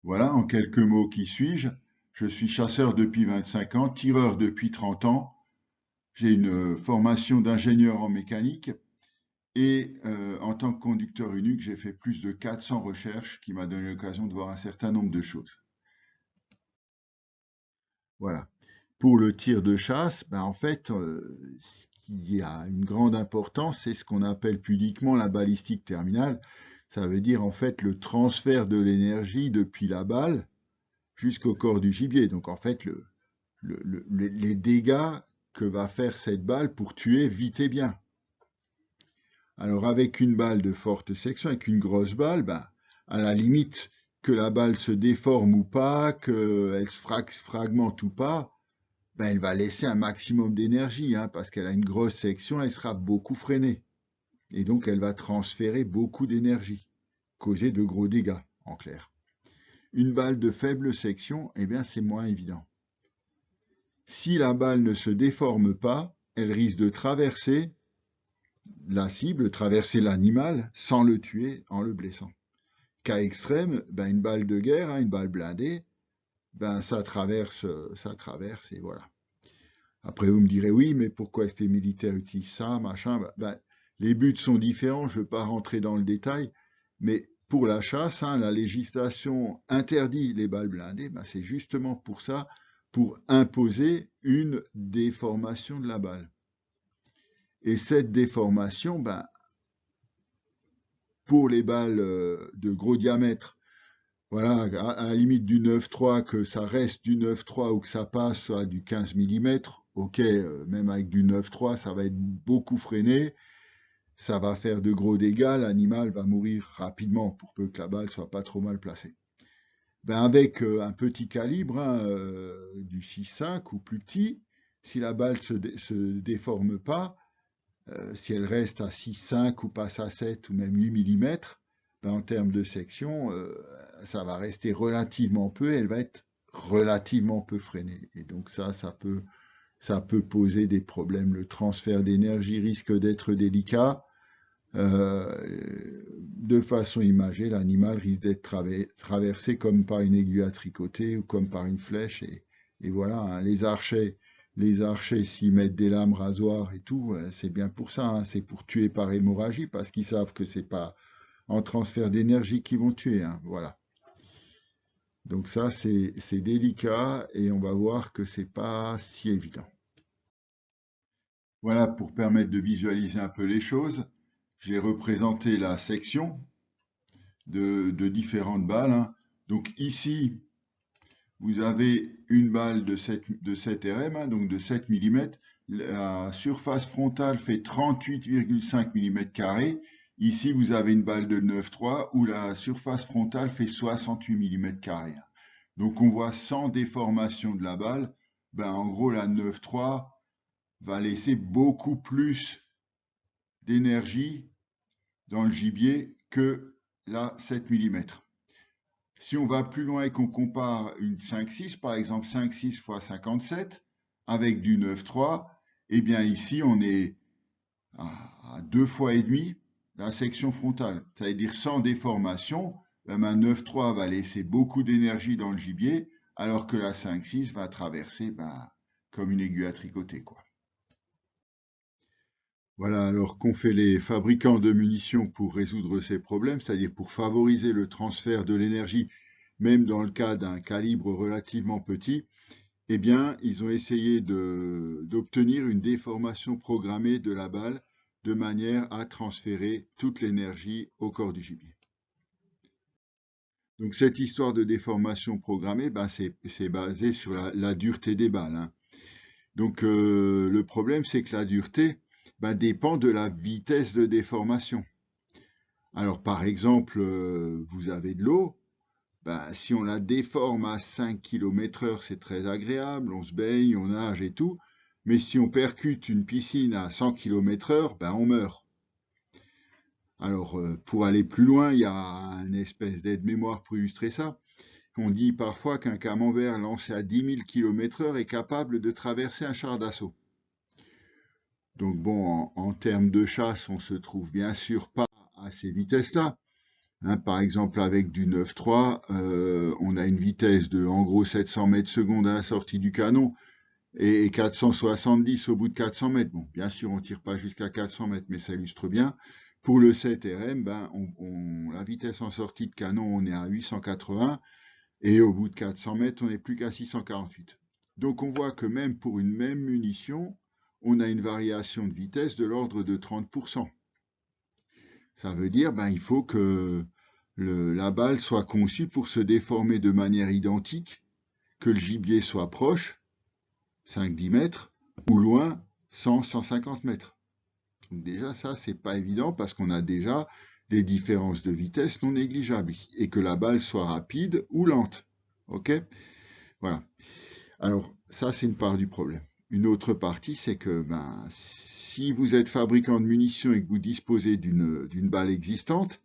Voilà, en quelques mots, qui suis-je? Je suis chasseur depuis 25 ans, tireur depuis 30 ans. J'ai une formation d'ingénieur en mécanique et en tant que conducteur unique, j'ai fait plus de 400 recherches qui m'a donné l'occasion de voir un certain nombre de choses. Voilà. Pour le tir de chasse, ben en fait, ce qui a une grande importance, c'est ce qu'on appelle pudiquement la balistique terminale. Ça veut dire en fait le transfert de l'énergie depuis la balle jusqu'au corps du gibier. Donc en fait, les dégâts que va faire cette balle pour tuer vite et bien. Alors avec une balle de forte section, avec une grosse balle, ben, à la limite que la balle se déforme ou pas, qu'elle se fragmente ou pas, ben, elle va laisser un maximum d'énergie, hein, parce qu'elle a une grosse section, elle sera beaucoup freinée. Et donc elle va transférer beaucoup d'énergie, causer de gros dégâts, en clair. Une balle de faible section, eh bien c'est moins évident. Si la balle ne se déforme pas, elle risque de traverser la cible, traverser l'animal sans le tuer en le blessant. Cas extrême, ben une balle de guerre, hein, une balle blindée, ben ça traverse et voilà. Après vous me direz oui, mais pourquoi est-ce que les militaires utilisent ça, machin, ben, les buts sont différents, je ne veux pas rentrer dans le détail, mais pour la chasse, hein, la législation interdit les balles blindées, ben c'est justement pour ça, pour imposer une déformation de la balle. Et cette déformation, ben, pour les balles de gros diamètre, voilà, à la limite du 9,3, que ça reste du 9,3 ou que ça passe à du 15 mm, ok, même avec du 9,3, ça va être beaucoup freiné, ça va faire de gros dégâts, l'animal va mourir rapidement pour peu que la balle soit pas trop mal placée. Ben avec un petit calibre, hein, du 6,5 ou plus petit, si la balle se déforme pas, si elle reste à 6,5 ou passe à 7 ou même 8 mm, ben en termes de section, ça va rester relativement peu et elle va être relativement peu freinée. Et donc ça peut poser des problèmes. Le transfert d'énergie risque d'être délicat. De façon imagée, l'animal risque d'être traversé comme par une aiguille à tricoter ou comme par une flèche. Et voilà, hein, les archers, s'ils mettent des lames rasoirs et tout, c'est bien pour ça, hein, c'est pour tuer par hémorragie, parce qu'ils savent que c'est pas en transfert d'énergie qu'ils vont tuer, hein, voilà. Donc ça, c'est délicat et on va voir que c'est pas si évident. Voilà pour permettre de visualiser un peu les choses. J'ai représenté la section de différentes balles, hein. Donc ici, vous avez une balle de 7 RM, hein, donc de 7 mm. La surface frontale fait 38,5 mm². Ici, vous avez une balle de 9,3 où la surface frontale fait 68 mm². Donc on voit sans déformation de la balle, ben, en gros la 9,3 va laisser beaucoup plus d'énergie dans le gibier que la 7 mm. Si on va plus loin et qu'on compare une 5,6, par exemple 5,6 x 57, avec du 9,3, eh bien ici on est à 2 fois et demi la section frontale. Ça veut dire sans déformation, un 9,3 va laisser beaucoup d'énergie dans le gibier, alors que la 5,6 va traverser comme une aiguille à tricoter, quoi. Voilà alors qu'ont fait les fabricants de munitions pour résoudre ces problèmes, c'est-à-dire pour favoriser le transfert de l'énergie, même dans le cas d'un calibre relativement petit. Eh bien, ils ont essayé d'obtenir une déformation programmée de la balle de manière à transférer toute l'énergie au corps du gibier. Donc cette histoire de déformation programmée, c'est basé sur la dureté des balles, hein. Donc le problème, c'est que la dureté dépend de la vitesse de déformation. Alors par exemple, vous avez de l'eau, si on la déforme à 5 km/h, c'est très agréable, on se baigne, on nage et tout, mais si on percute une piscine à 100 km/h, on meurt. Alors pour aller plus loin, il y a une espèce d'aide-mémoire pour illustrer ça. On dit parfois qu'un camembert lancé à 10 000 km/h est capable de traverser un char d'assaut. Donc bon, en termes de chasse, on se trouve bien sûr pas à ces vitesses-là, Hein, par exemple, avec du 9.3, on a une vitesse de en gros 700 mètres secondes à la sortie du canon et 470 au bout de 400 mètres. Bon, bien sûr, on tire pas jusqu'à 400 mètres, mais ça illustre bien. Pour le 7RM, ben, la vitesse en sortie de canon, on est à 880 et au bout de 400 mètres, on n'est plus qu'à 648. Donc on voit que même pour une même munition, on a une variation de vitesse de l'ordre de 30%. Ça veut dire ben, il faut que la balle soit conçue pour se déformer de manière identique, que le gibier soit proche, 5-10 mètres, ou loin, 100-150 mètres. Donc déjà, ça, c'est pas évident parce qu'on a déjà des différences de vitesse non négligeables ici, et que la balle soit rapide ou lente. Ok? Voilà. Alors, ça, c'est une part du problème. Une autre partie, c'est que ben, si vous êtes fabricant de munitions et que vous disposez d'une balle existante,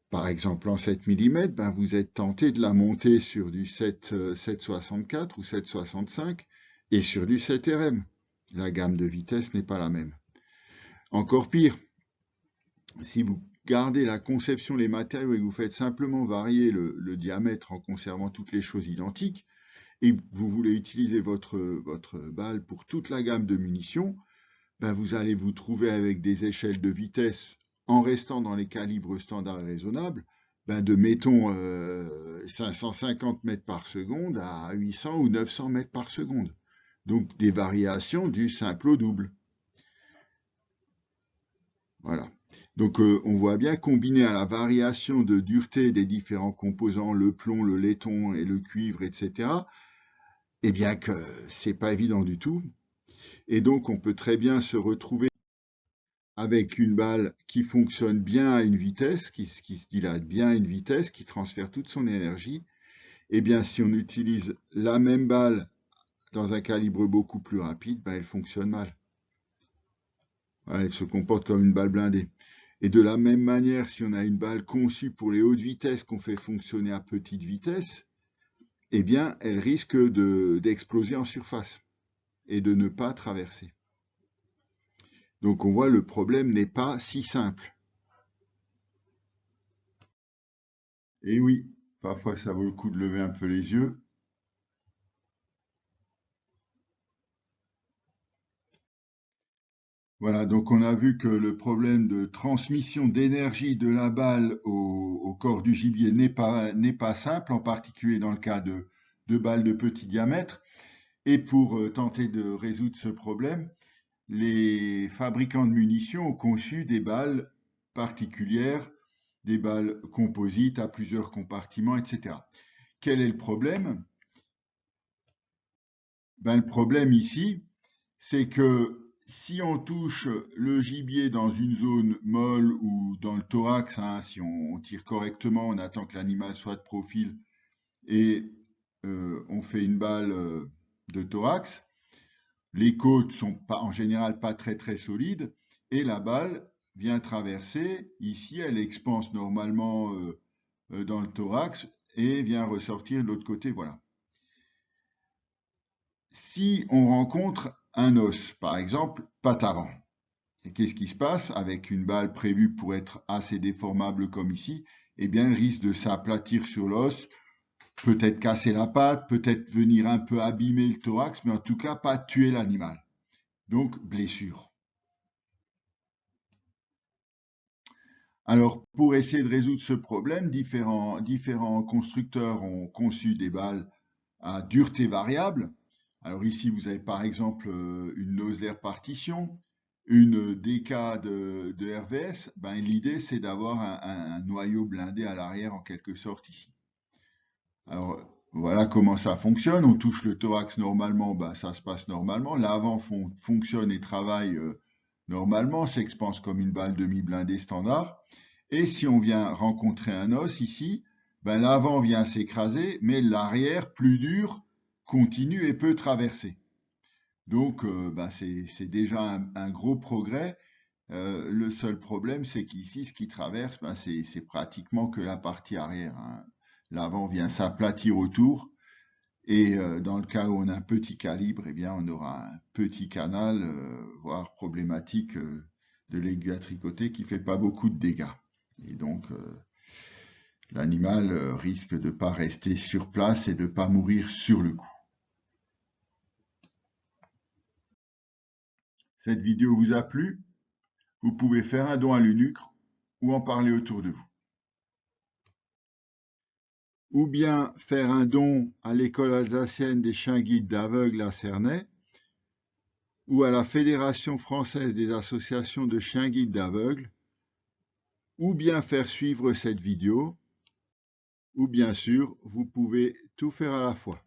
par exemple en 7 mm, ben, vous êtes tenté de la monter sur du 7,64 ou 7,65 et sur du 7RM. La gamme de vitesse n'est pas la même. Encore pire, si vous gardez la conception, les matériaux et que vous faites simplement varier le diamètre en conservant toutes les choses identiques, et vous voulez utiliser votre balle pour toute la gamme de munitions, ben vous allez vous trouver avec des échelles de vitesse en restant dans les calibres standards et raisonnables, ben de mettons 550 mètres par seconde à 800 ou 900 mètres par seconde. Donc des variations du simple au double. Voilà. Donc on voit bien combiné à la variation de dureté des différents composants, le plomb, le laiton et le cuivre, etc., eh bien que c'est pas évident du tout. Et donc on peut très bien se retrouver avec une balle qui fonctionne bien à une vitesse, qui se dilate bien à une vitesse, qui transfère toute son énergie. Eh bien si on utilise la même balle dans un calibre beaucoup plus rapide, ben, elle fonctionne mal. Elle se comporte comme une balle blindée. Et de la même manière, si on a une balle conçue pour les hautes vitesses qu'on fait fonctionner à petite vitesse, eh bien, elle risque d'exploser en surface et de ne pas traverser. Donc on voit le problème n'est pas si simple. Et oui, parfois ça vaut le coup de lever un peu les yeux. Voilà, donc on a vu que le problème de transmission d'énergie de la balle au corps du gibier n'est pas simple, en particulier dans le cas de balles de petit diamètre. Et pour tenter de résoudre ce problème, les fabricants de munitions ont conçu des balles particulières, des balles composites à plusieurs compartiments, etc. Quel est le problème? Ben, le problème ici, c'est que si on touche le gibier dans une zone molle ou dans le thorax, hein, si on tire correctement, on attend que l'animal soit de profil et on fait une balle de thorax, les côtes sont pas, en général pas très très solides et la balle vient traverser. Ici, elle expanse normalement dans le thorax et vient ressortir de l'autre côté. Voilà. Si on rencontre un os, par exemple, patte avant, et qu'est-ce qui se passe avec une balle prévue pour être assez déformable comme ici? Eh bien, elle risque de s'aplatir sur l'os, peut-être casser la patte, peut-être venir un peu abîmer le thorax, mais en tout cas pas tuer l'animal. Donc, blessure. Alors, pour essayer de résoudre ce problème, différents constructeurs ont conçu des balles à dureté variable. Alors ici, vous avez par exemple une Nosler partition, une DK de RVS. Ben, l'idée, c'est d'avoir un noyau blindé à l'arrière en quelque sorte ici. Alors, voilà comment ça fonctionne. On touche le thorax normalement, ben, ça se passe normalement. L'avant fonctionne et travaille normalement, s'expanse comme une balle demi-blindée standard. Et si on vient rencontrer un os ici, ben, l'avant vient s'écraser, mais l'arrière, plus dur, continue et peut traverser. Donc, ben, c'est déjà un gros progrès. Le seul problème, c'est qu'ici, ce qui traverse, ben, c'est pratiquement que la partie arrière, hein. L'avant vient s'aplatir autour. Et dans le cas où on a un petit calibre, eh bien, on aura un petit canal, voire problématique de l'aiguille à tricoter qui fait pas beaucoup de dégâts. Et donc, l'animal risque de ne pas rester sur place et de ne pas mourir sur le coup. Cette vidéo vous a plu? Vous pouvez faire un don à l'Unucre ou en parler autour de vous. Ou bien faire un don à l'école alsacienne des chiens guides d'aveugles à Cernay, ou à la Fédération française des associations de chiens guides d'aveugles, ou bien faire suivre cette vidéo, ou bien sûr, vous pouvez tout faire à la fois.